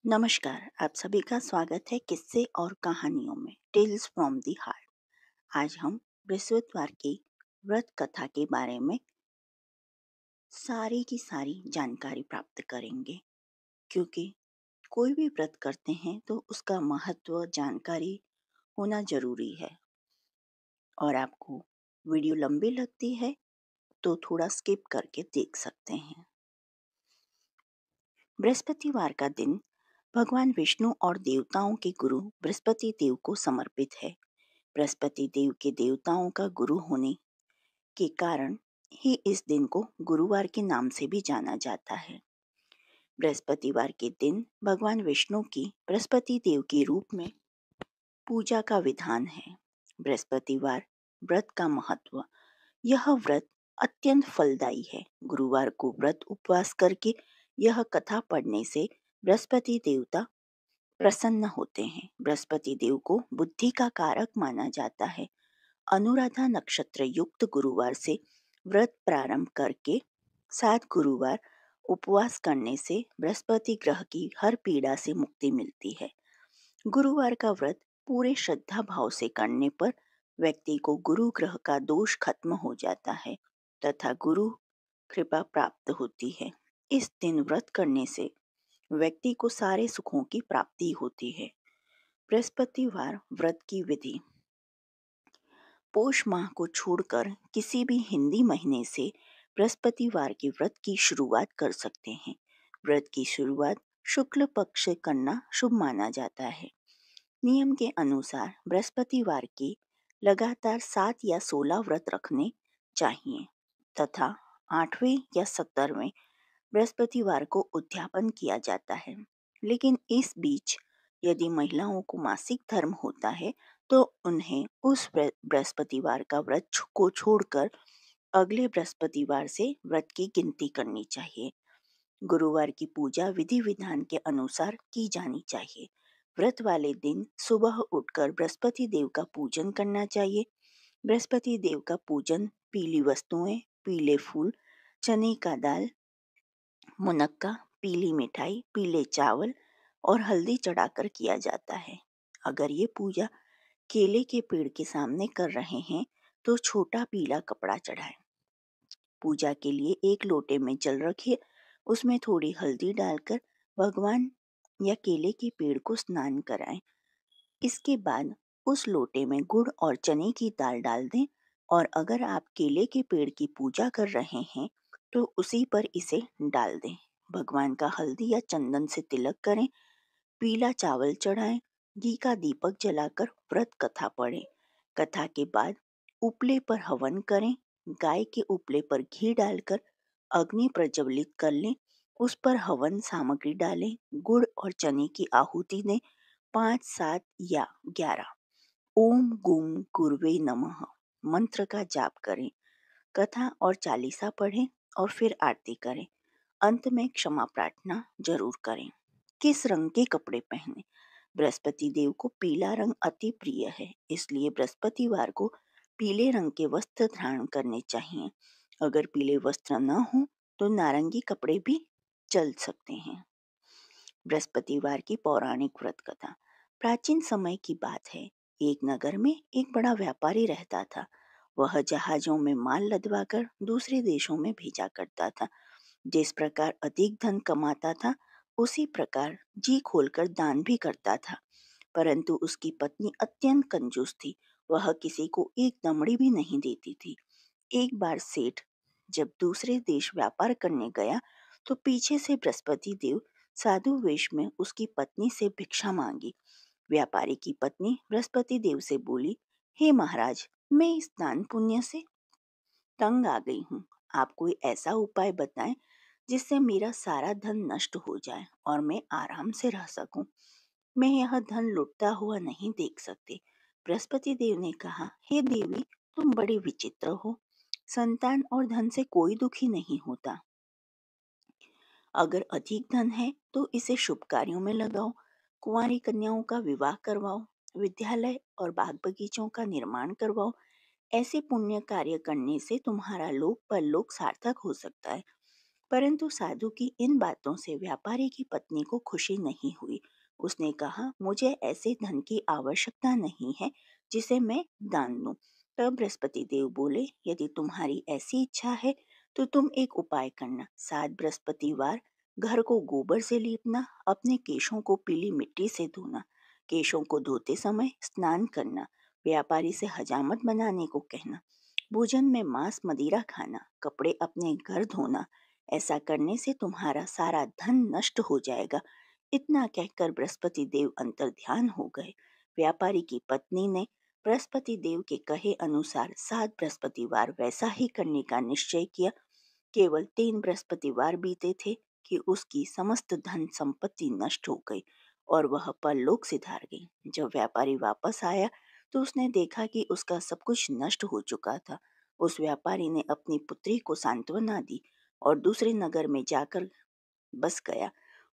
नमस्कार। आप सभी का स्वागत है किस्से और कहानियों में टेल्स फ्रॉम दी हार्ट। आज हम बृहस्पतिवार की व्रत कथा के बारे में सारी की सारी जानकारी प्राप्त करेंगे, क्योंकि कोई भी व्रत करते हैं तो उसका महत्व जानकारी होना जरूरी है। और आपको वीडियो लंबी लगती है तो थोड़ा स्किप करके देख सकते हैं। बृहस्पतिवार का दिन भगवान विष्णु और देवताओं के गुरु बृहस्पति देव को समर्पित है। बृहस्पति देव के देवताओं का गुरु होने के कारण ही इस दिन को गुरुवार के नाम से भी जाना जाता है। बृहस्पतिवार के दिन भगवान विष्णु की बृहस्पति देव के रूप में पूजा का विधान है। बृहस्पतिवार व्रत का महत्व। यह व्रत अत्यंत फलदायी है। गुरुवार को व्रत उपवास करके यह कथा पढ़ने से बृहस्पति देवता प्रसन्न होते हैं। बृहस्पति देव को बुद्धि का कारक माना जाता है। अनुराधा नक्षत्र युक्त गुरुवार से व्रत प्रारंभ करके 7 गुरुवार उपवास करने से बृहस्पति ग्रह की हर पीड़ा से मुक्ति मिलती है। गुरुवार का व्रत पूरे श्रद्धा भाव से करने पर व्यक्ति को गुरु ग्रह का दोष खत्म हो जाता है तथा गुरु कृपा प्राप्त होती है। इस दिन व्रत करने से व्यक्ति को सारे सुखों की प्राप्ति होती है। बृहस्पतिवार व्रत की विधि। पौष माह को छोड़कर किसी भी हिंदी महीने से बृहस्पतिवार के व्रत की शुरुआत कर सकते हैं। व्रत की शुरुआत शुक्ल पक्ष से करना शुभ माना जाता है। नियम के अनुसार बृहस्पतिवार के लगातार 7 या 16 व्रत रखने चाहिए तथा 8वें या 17वें बृहस्पतिवार को उद्यापन किया जाता है। लेकिन इस बीच यदि महिलाओं को मासिक धर्म होता है तो उन्हें उस बृहस्पतिवार का व्रत को छोड़कर अगले बृहस्पतिवार से व्रत की गिनती करनी चाहिए। गुरुवार की पूजा विधि विधान के अनुसार की जानी चाहिए। व्रत वाले दिन सुबह उठकर बृहस्पति देव का पूजन करना चाहिए। बृहस्पति देव का पूजन पीली वस्तुएं, पीले फूल, चने का दाल, मुनक्का, पीली मिठाई, पीले चावल और हल्दी चढ़ाकर किया जाता है। अगर ये पूजा केले के पेड़ के सामने कर रहे हैं तो छोटा पीला कपड़ा चढ़ाएं। पूजा के लिए एक लोटे में जल रखिए, उसमें थोड़ी हल्दी डालकर भगवान या केले के पेड़ को स्नान कराएं। इसके बाद उस लोटे में गुड़ और चने की दाल डाल दें और अगर आप केले के पेड़ की पूजा कर रहे हैं तो उसी पर इसे डाल दें। भगवान का हल्दी या चंदन से तिलक करें, पीला चावल चढ़ाएं, घी का दीपक जलाकर व्रत कथा पढ़ें। कथा के बाद उपले पर हवन करें। गाय के उपले पर घी डालकर अग्नि प्रज्वलित कर लें, उस पर हवन सामग्री डालें, गुड़ और चने की आहुति दें। 5, 7 या 11 ओम गुम गुरुवे नमः मंत्र का जाप करें। कथा और चालीसा पढ़ें और फिर आरती करें। अंत में क्षमा प्रार्थना जरूर करें। किस रंग के कपड़े पहने? बृहस्पति देव को पीला रंग अति प्रिय है, इसलिए बृहस्पतिवार को पीले रंग के वस्त्र धारण करने चाहिए। अगर पीले वस्त्र न हो तो नारंगी कपड़े भी चल सकते हैं। बृहस्पतिवार की पौराणिक व्रत कथा। प्राचीन समय की बात है। एक नगर में एक बड़ा व्यापारी रहता था। वह जहाजों में माल लदवाकर दूसरे देशों में भेजा करता था। जिस प्रकार अधिक धन कमाता था उसी प्रकार जी खोलकर दान भी करता था। परंतु उसकी पत्नी अत्यंत कंजूस थी। वह किसी को एक दमड़ी भी नहीं देती थी। एक बार सेठ जब दूसरे देश व्यापार करने गया तो पीछे से बृहस्पति देव साधु वेश में उसकी पत्नी से भिक्षा मांगी। व्यापारी की पत्नी बृहस्पति देव से बोली, हे महाराज, मैं इस दान पुण्य से तंग आ गई हूँ। आप कोई ऐसा उपाय बताएं जिससे मेरा सारा धन नष्ट हो जाए और मैं आराम से रह सकूं। मैं यह धन लुटता हुआ नहीं देख सकती। बृहस्पति देव ने कहा, हे देवी, तुम बड़ी विचित्र हो। संतान और धन से कोई दुखी नहीं होता। अगर अधिक धन है तो इसे शुभ कार्यों में लगाओ, कुंवारी कन्याओं का विवाह करवाओ, विद्यालय और बाग बगीचों का निर्माण करवाओ। ऐसे पुण्य कार्य करने से तुम्हारा लोक परलोक सार्थक हो सकता है। परंतु साधु की इन बातों से व्यापारी की पत्नी को खुशी नहीं हुई। उसने कहा, मुझे ऐसे धन की आवश्यकता नहीं है जिसे मैं दान दूं। तब बृहस्पति देव बोले, यदि तुम्हारी ऐसी इच्छा है तो तुम एक उपाय करना। 7 बृहस्पतिवार घर को गोबर से लीपना, अपने केशों को पीली मिट्टी से धोना, केशों को धोते समय स्नान करना, व्यापारी से हजामत बनाने को कहना, भोजन में मांस मदिरा खाना, कपड़े अपने घर धोना। ऐसा करने से तुम्हारा सारा धन नष्ट हो जाएगा। इतना कहकर बृहस्पति देव अंतर्ध्यान हो गए। व्यापारी की पत्नी ने बृहस्पति देव के कहे अनुसार 7 बृहस्पतिवार वैसा ही करने का निश्चय किया। केवल 3 बृहस्पतिवार बीते थे कि उसकी समस्त धन संपत्ति नष्ट हो गई और वह परलोक सिधार गई। जब व्यापारी वापस आया तो उसने देखा कि उसका सब कुछ नष्ट हो चुका था। उस व्यापारी ने अपनी पुत्री को सांत्वना दी और दूसरे नगर में जाकर बस गया।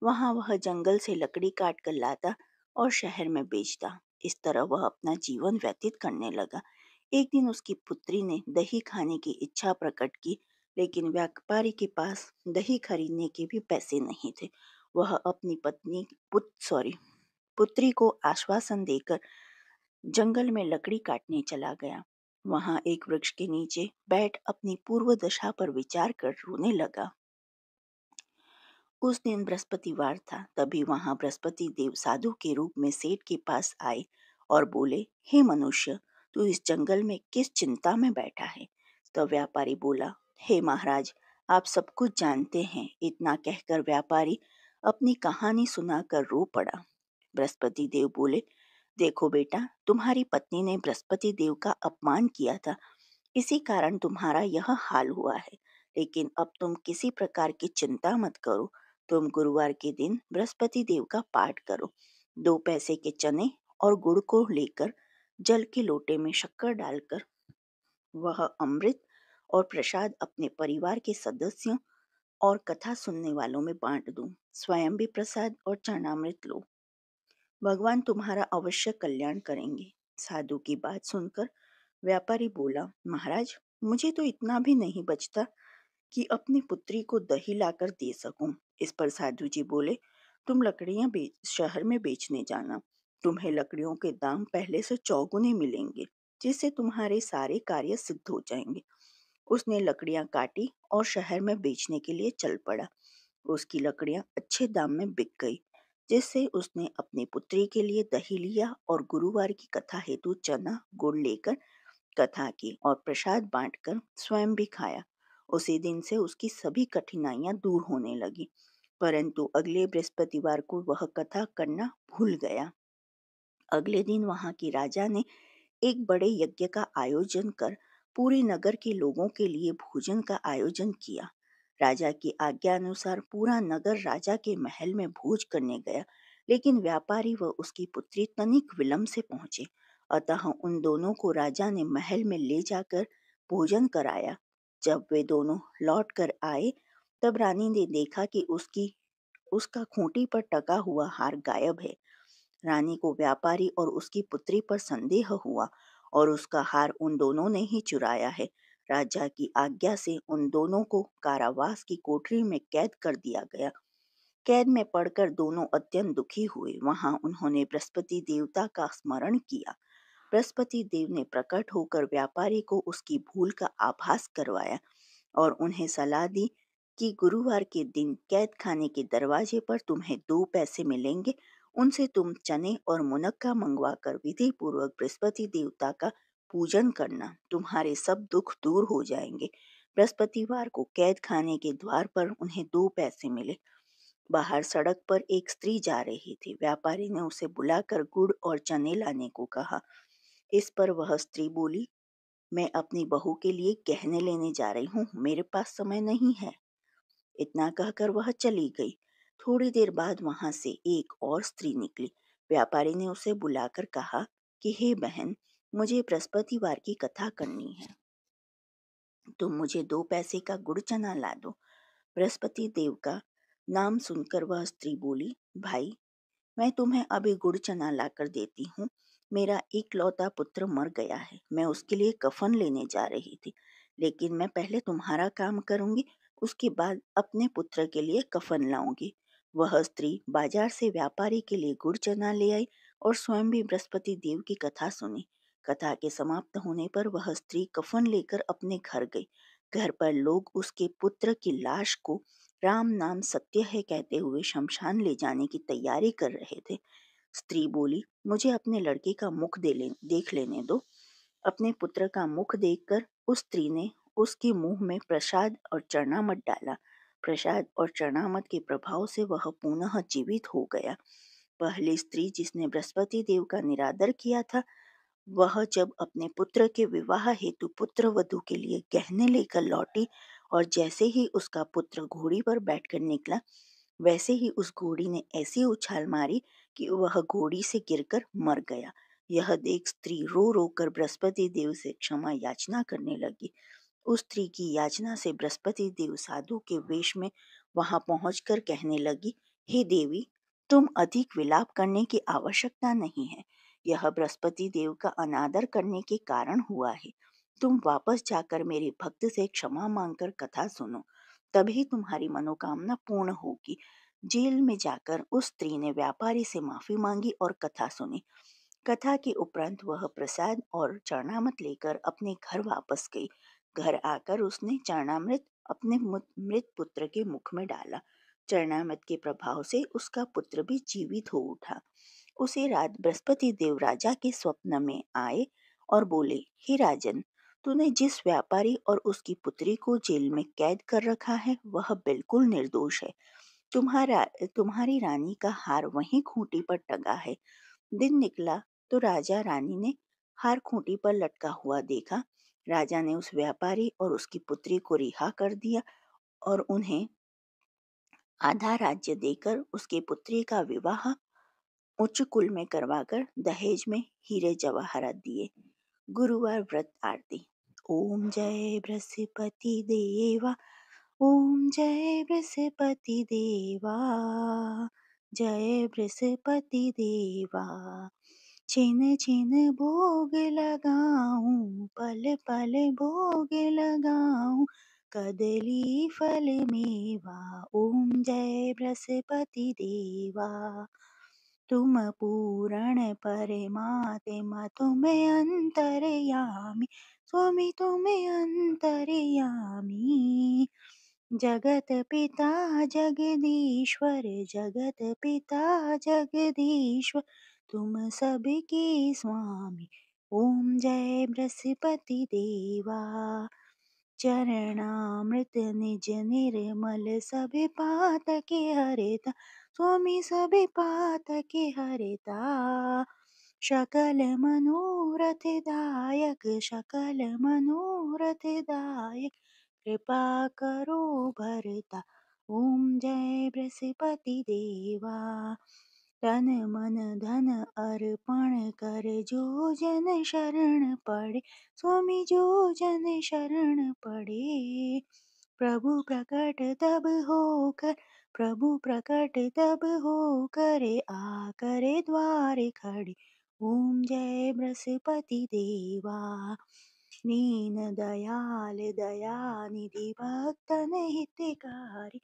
वहां वह जंगल से लकड़ी काट कर लाता और शहर में बेचता। इस तरह वह अपना जीवन व्यतीत करने लगा। एक दिन उसकी पुत्री ने दही खाने की इच्छा प्रकट की, लेकिन व्यापारी के पास दही खरीदने के भी पैसे नहीं थे। वह अपनी पुत्री को आश्वासन देकर जंगल में लकड़ी काटने चला गया। वहां एक वृक्ष के नीचे बैठ अपनी पूर्व दशा पर विचार कर रोने लगा। उस दिन बृहस्पतिवार था। तभी वहां बृहस्पति देव साधु के रूप में सेठ के पास आए और बोले, हे मनुष्य, तू इस जंगल में किस चिंता में बैठा है? तो व्यापारी बोला, हे महाराज, आप सब कुछ जानते हैं। इतना कहकर व्यापारी अपनी कहानी सुनाकर रो पड़ा। बृहस्पति देव बोले, देखो बेटा, तुम्हारी पत्नी ने बृहस्पति देव का अपमान किया था, इसी कारण तुम्हारा यह हाल हुआ है। लेकिन अब तुम किसी प्रकार की चिंता मत करो। तुम गुरुवार के दिन बृहस्पति देव का पाठ करो। 2 पैसे के चने और गुड़ को लेकर जल के लोटे में शक्कर डालकर वह अमृत और प्रसाद अपने परिवार के सदस्यों और कथा सुनने वालों में बांट दो। स्वयं भी प्रसाद और चरणामृत लो। भगवान तुम्हारा अवश्य कल्याण करेंगे। साधु की बात सुनकर व्यापारी बोला, महाराज, मुझे तो इतना भी नहीं बचता कि अपनी पुत्री को दही लाकर दे सकूं। इस पर साधु जी बोले, तुम लकड़ियां शहर में बेचने जाना। तुम्हें लकड़ियों के दाम पहले से चौगुने मिलेंगे, जिससे तुम्हारे सारे कार्य सिद्ध हो जाएंगे। उसने लकड़ियां काटी और शहर में बेचने के लिए चल पड़ा। उसकी लकड़ियां अच्छे दाम में बिक गई, जिससे उसने अपनी पुत्री के लिए दही लिया और गुरुवार की कथा हेतु चना गुड़ लेकर कथा की और प्रसाद बांटकर स्वयं भी खाया। उसी दिन से उसकी सभी कठिनाइयां दूर होने लगी। परंतु अगले बृहस्पतिवार को वह कथा करना भूल गया। अगले दिन वहां की राजा ने एक बड़े यज्ञ का आयोजन कर पूरे नगर के लोगों के लिए भोजन का आयोजन किया। राजा की आज्ञा अनुसार पूरा नगर राजा के महल में भोज करने गया, लेकिन व्यापारी व उसकी पुत्री तनिक विलंब से पहुंचे। अतः उन दोनों को राजा ने महल में ले जाकर भोजन कराया। जब वे दोनों लौट कर आए, तब रानी ने देखा कि उसका खूंटी पर टका हुआ हार गायब है। रानी को व्यापारी और उसकी पुत्री पर संदेह हुआ और उसका हार उन दोनों ने ही चुराया है। राजा की आज्ञा से उन दोनों को कारावास की कोठरी में कैद कर दिया गया। कैद में पड़कर दोनों अत्यंत दुखी हुए। वहां उन्होंने बृहस्पति देवता का स्मरण किया। बृहस्पति देव ने प्रकट होकर व्यापारी को उसकी भूल का आभास करवाया और उन्हें सलाह दी कि गुरुवार के दिन कैद खाने के दरवाजे पर तुम्हें 2 पैसे मिलेंगे। उनसे तुम चने और मुनक्का मंगवा कर विधि पूर्वक बृहस्पति देवता का पूजन करना। तुम्हारे सब दुख दूर हो जाएंगे। बृहस्पतिवार को कैद खाने के द्वार पर उन्हें 2 पैसे मिले। बाहर सड़क पर एक स्त्री जा रही थी। व्यापारी ने उसे बुलाकर गुड़ और चने लाने को कहा। इस पर वह स्त्री बोली, मैं अपनी बहू के लिए गहने लेने जा रही हूँ, मेरे पास समय नहीं है। इतना कहकर वह चली गई। थोड़ी देर बाद वहां से एक और स्त्री निकली। व्यापारी ने उसे बुलाकर कहा कि हे बहन, मुझे बृहस्पतिवार की कथा करनी है, तुम मुझे 2 पैसे का गुड़ चना ला दो। बृहस्पति देव का नाम सुनकर वह स्त्री बोली, भाई, मैं तुम्हें अभी गुड़ चना लाकर देती हूँ। मेरा इकलौता पुत्र मर गया है। मैं उसके लिए कफन लेने जा रही थी, लेकिन मैं पहले तुम्हारा काम करूंगी। उसके बाद अपने पुत्र के लिए कफन लाऊंगी। वह स्त्री बाजार से व्यापारी के लिए गुड़ चना ले आई और स्वयं भी बृहस्पति देव की कथा सुनी। कथा के समाप्त होने पर वह स्त्री कफन लेकर अपने घर गई। घर पर लोग उसके पुत्र की लाश को राम नाम सत्य है कहते हुए शमशान ले जाने की तैयारी कर रहे थे। स्त्री बोली, मुझे अपने लड़के का मुख देख लेने दो। अपने पुत्र का मुख देखकर उस स्त्री ने उसके मुंह में प्रसाद और चरणामृत डाला। प्रसाद और चरणामृत के प्रभाव से वह पुनः जीवित हो गया। पहली स्त्री जिसने बृहस्पति देव का निरादर किया था, वह जब अपने पुत्र के विवाह हेतु पुत्र वधू के लिए गहने लेकर लौटी और जैसे ही उसका पुत्र घोड़ी पर बैठकर निकला, वैसे ही उस घोड़ी ने ऐसी उछाल मारी कि वह घोड़ी से गिरकर मर गया। यह देख स्त्री रो रो कर बृहस्पति देव से क्षमा याचना करने लगी। उस स्त्री की याचना से बृहस्पति देव साधु के वेश में वहां पहुंचकर कहने लगी, हे देवी, तुम अधिक विलाप करने की आवश्यकता नहीं है। यह बृहस्पति देव का अनादर करने के कारण हुआ है। तुम वापस जाकर मेरे भक्त से क्षमा मांगकर कथा सुनो, तभी तुम्हारी मनोकामना पूर्ण होगी। जेल में जाकर उस स्त्री ने व्यापारी से माफी मांगी और कथा सुनी। कथा के उपरांत वह प्रसाद और चरणामृत लेकर अपने घर वापस गई। घर आकर उसने चरणामृत अपने मृत पुत्र के मुख में डाला। चरणामृत के प्रभाव से उसका पुत्र भी जीवित हो उठा। उसी रात बृहस्पति देव राजा के स्वप्न में आए और बोले, हे राजन, तूने जिस व्यापारी और उसकी पुत्री को जेल में कैद कर रखा है वह बिल्कुल निर्दोष है। तुम्हारी रानी का हार वहीं खूंटी पर टंगा है। दिन निकला तो राजा रानी ने हार खूंटी पर लटका हुआ देखा। राजा ने उस व्यापारी और उसकी पुत्री को रिहा कर दिया और उन्हें आधा राज्य देकर उसकी पुत्री का विवाह उच्च कुल में करवाकर दहेज में हीरे जवाहरात दिए। गुरुवार व्रत आरती। ओम जय बृहस्पति देवा, ओम जय बृहस्पति देवा, जय बृहस्पति देवा। छिन छिन भोग लगाऊं, पल पल भोग लगाऊं, कदली फल मेवा। ओम जय बृहस्पति देवा। तुम पूर्ण परमात्मा, तुम अंतर्यामी, स्वामी तुम अंतर्यामी। जगत पिता जगदीश्वर, जगत पिता जगदीश्वर, तुम सबके स्वामी। ओम जय बृहस्पति देवा। चरणामृत निज निर्मल, सभी पातके हरिता, स्वामी सभी पातके हरिता। सकल मनोरथ दायक, सकल मनोरथ दायक, कृपा करो भरता। ओम जय बृहस्पति देवा। तन मन धन अर्पण कर, जो जन शरण पड़े, स्वामी जो जन शरण पड़े। प्रभु प्रकट तब होकर, प्रभु प्रकट तब होकर, आकर द्वारे खड़े। ओम जय बृहस्पति देवा। दीन दयाल दयानिधि, भक्तन हितकारी,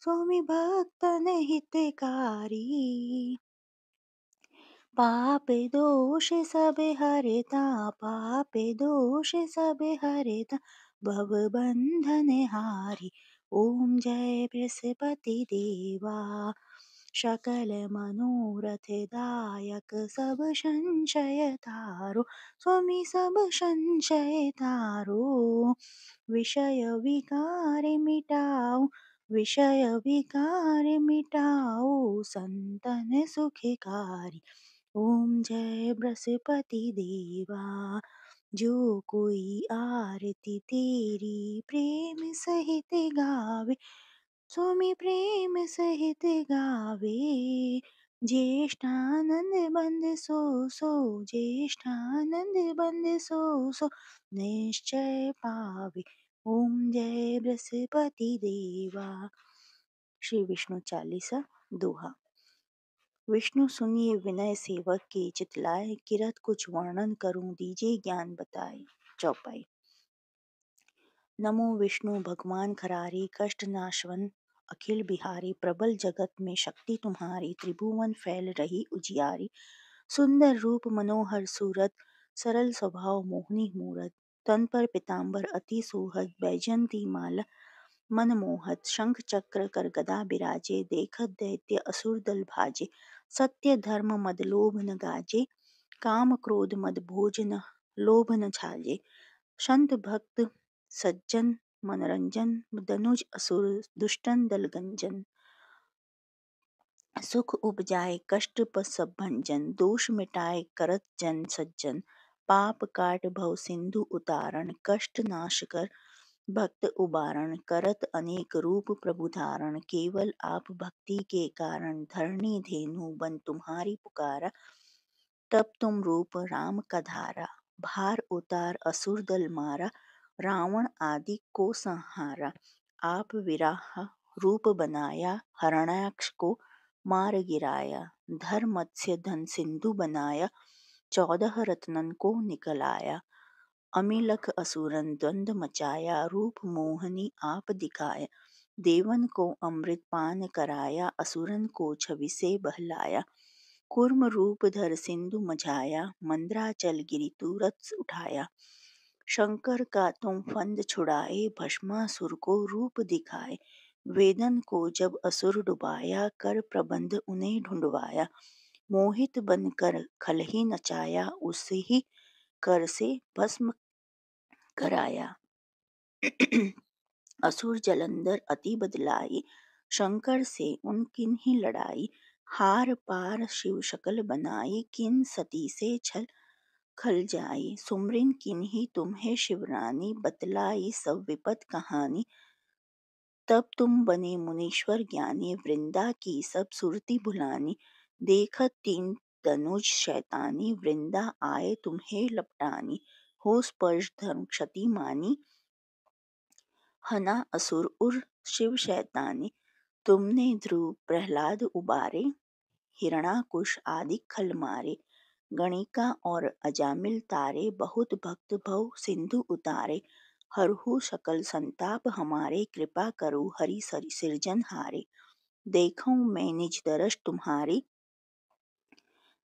स्वामी भक्तन हितकारी। पाप दोष सब हरता, पाप दोष सब हरता, भव बंधन हारी। ओम जय बृहस्पति देवा। सकल मनोरथ दायक, सब संशय तारो, स्वामी सब संशय तारो। विषय विकार मिटाओ, विषय विकार मिटाओ, संतन सुखकारी। ओम जय बृहस्पति देवा। जो कोई आरती तेरी प्रेम सहित गावे, स्वामी प्रेम सहित गावे। ज्येष्ठानंद बंद सो सो, ज्येष्ठानंद बंद सो सो, निश्चय पावे। ओम जय बृहस्पति देवा। श्री विष्णु चालीसा दोहा। विष्णु सुनिए विनय सेवक के, चितलाए किरत कुछ वर्णन करूं, दीजिए ज्ञान बताए। चौपाई। नमो विष्णु भगवान खरारी कष्ट नाशवन अखिल बिहारी प्रबल जगत में शक्ति तुम्हारी त्रिभुवन फैल रही उजियारी सुंदर रूप मनोहर सूरत सरल स्वभाव मोहनी मूरत तन पर पीताम्बर अति सोहद बैजंती माला मनमोहत शंख चक्र कर गदा बिराजे देखत दैत्य असुर दल भाजे सत्य धर्म मद लोभ न गाजे काम क्रोध मद भोज न लोभ न छाजे संत भक्त सज्जन मनोरंजन दनुज असुर दुष्टन दल गंजन सुख उपजाए कष्ट सब भंजन दोष मिटाए करत जन सज्जन पाप काट भव सिंधु उतारण कष्ट नाश कर भक्त उबारण करत अनेक रूप प्रभु धारण केवल आप भक्ति के कारण धरणी धेनु बन तुम्हारी पुकारा तब तुम रूप राम का धारा भार उतार असुर दल मारा रावण आदि को संहारा आप विराह रूप बनाया हरणाक्ष को मार गिराया धर मत्स्य धन सिंधु बनाया 14 रत्नन को निकलाया अमिलख असुरन द्वंद मचाया रूप मोहनी आप दिखाया देवन को अमृत पान कराया असुरन को छवि से बहलाया कूर्म रूप धर सिंधु मझाया मंद्राचल गिरि तुरत उठाया शंकर का तुम फंद छुड़ाए भस्मासुर को रूप दिखाए वेदन को जब असुर डुबाया कर प्रबंध उन्हें ढूंढवाया मोहित बनकर खल ही नचाया उसे ही कर से भस्म कराया असुर जलंधर अति बदलाई शंकर से उनकिन ही लड़ाई हार पार शिव शकल बनाई किन सती से छल खल जाई सुमरिन किन ही तुम्हें शिवरानी बतलाई सब विपत कहानी तब तुम बने मुनीश्वर ज्ञानी वृंदा की सब सुरती भुलानी देखत तीन तनुज शैतानी वृंदा आए तुम्हें लपटानी हो स्पर्श धर्म क्षति मानी हना असुर उर शिव शैतानी तुमने ध्रुव प्रहलाद उबारे हिरणाकुश आदि खल मारे गणिका और अजामिल तारे बहुत भक्त भव सिंधु उतारे हरहु सकल संताप हमारे कृपा करु हरि सिरजन हारे देखूं मैं निज दरस तुम्हारी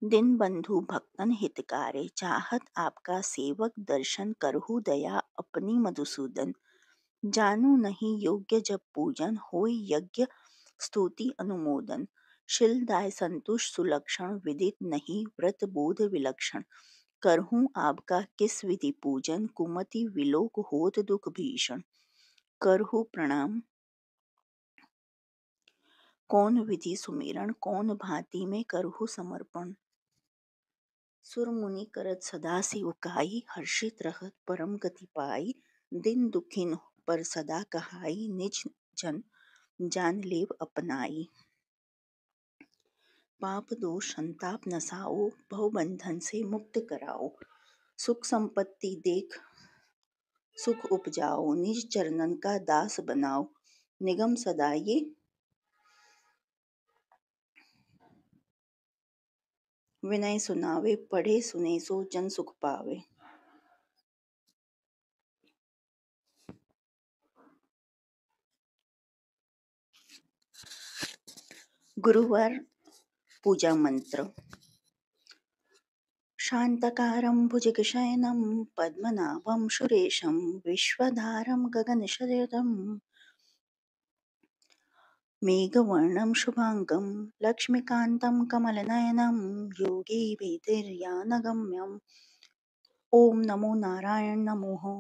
दिन बंधु भक्तन हितकारे चाहत आपका सेवक दर्शन करहु दया अपनी मधुसूदन जानू नहीं योग्य जब पूजन होय यज्ञ स्तुति अनुमोदन शीलदाय संतुष्ट सुलक्षण विदित नहीं व्रत बोध विलक्षण करहूँ आपका किस विधि पूजन कुमति विलोक होत दुख भीषण करहु प्रणाम कौन विधि सुमिरन कौन भांति में करहु समर्पण सुर मुनि करत सदा सेवकाई हर्षित रहत परम गति पाई दिन दुखिन पर सदा कहाई निज जन जान लेव अपनाई पाप दोष संताप नसाओ भव बंधन से मुक्त कराओ सुख संपत्ति देख सुख उपजाओ निज चरणन का दास बनाओ निगम सदा ये विनय सुनावे पढ़े सुने सो जन सुख पावे गुरुवार पूजा मंत्र शांतकारं भुजगशयनं पद्मनाभं सुरेशं विश्वधारं गगनशयनं मेघवर्णं शुभांगं लक्ष्मीकान्तं कमलनयनं योगी वेदैर्यानगम्यम् ॐ नमो नारायण नमोः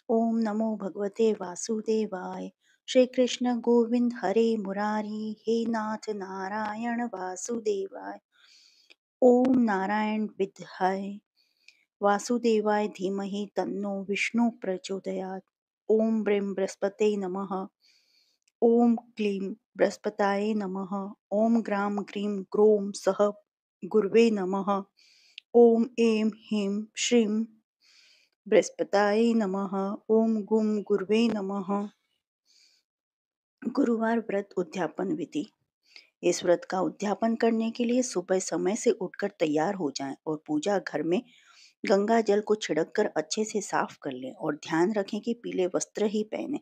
ॐ नमो भगवते वासुदेवाय श्री कृष्ण गोविंद हरे मुरारी हे नाथ नारायण वासुदेवाय ओम नारायण विद्याय वासुदेवाय धीमहि तन्नो विष्णु प्रचोदयात् ओम ब्रीं बृहस्पते नमः ओम क्लीं बृहस्पताय नमः ओम ग्रां ग्रीं ग्रों सः गुरवे नमः ओम ऐं ह्रीं श्रीं बृहस्पताय नमः ओम गुं गुरवे नमः गुरुवार व्रत उद्यापन विधि इस व्रत का उद्यापन करने के लिए सुबह समय से उठकर तैयार हो जाएं और पूजा घर में गंगा जल को छिड़क कर अच्छे से साफ कर लें और ध्यान रखें कि पीले वस्त्र ही पहने।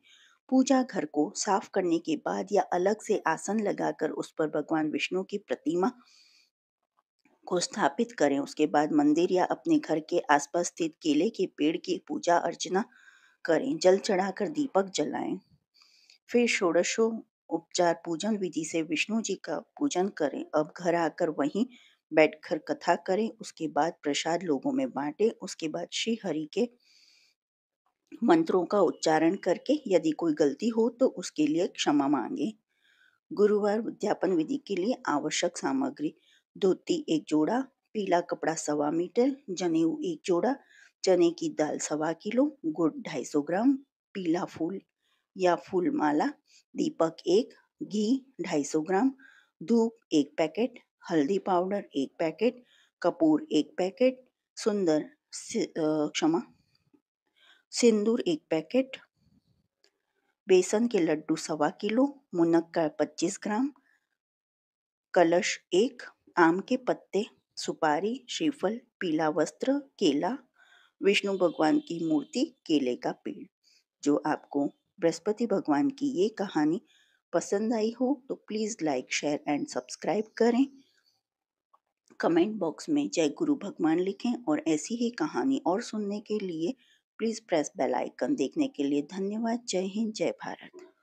पूजा घर को साफ करने के बाद या अलग से आसन लगाकर उस पर भगवान विष्णु की प्रतिमा को स्थापित करें। उसके बाद मंदिर या अपने घर के आसपास स्थित केले के पेड़ की पूजा अर्चना करें। जल चढ़ाकर दीपक जलाएं। फिर षोडशो उपचार पूजन विधि से विष्णु जी का पूजन करें। अब घर आकर वहीं बैठकर कथा करें। उसके बाद प्रसाद लोगों में बांटें। उसके बाद श्री हरि के मंत्रों का उच्चारण करके यदि कोई गलती हो तो उसके लिए क्षमा मांगे। गुरुवार उद्यापन विधि के लिए आवश्यक सामग्री: धोती 1 जोड़ा, पीला कपड़ा 1.25 मीटर, जनेऊ 1 जोड़ा, चने की दाल 1.25 किलो, गुड़ 250 ग्राम, पीला फूल या फूल माला, दीपक 1, घी 250 ग्राम, धूप 1 पैकेट, हल्दी पाउडर 1 पैकेट, कपूर 1 पैकेट, सिंदूर 1 पैकेट, बेसन के लड्डू 1.25 किलो, मुनक्का 25 ग्राम, कलश 1, आम के पत्ते, सुपारी, श्रीफल, पीला वस्त्र, केला, विष्णु भगवान की मूर्ति, केले का पेड़। जो आपको बृहस्पति भगवान की ये कहानी पसंद आई हो तो please like, share and subscribe करें। कमेंट बॉक्स में जय गुरु भगवान लिखें और ऐसी ही कहानी और सुनने के लिए प्लीज़ प्रेस बेल आइकन। देखने के लिए धन्यवाद। जय हिंद, जय भारत।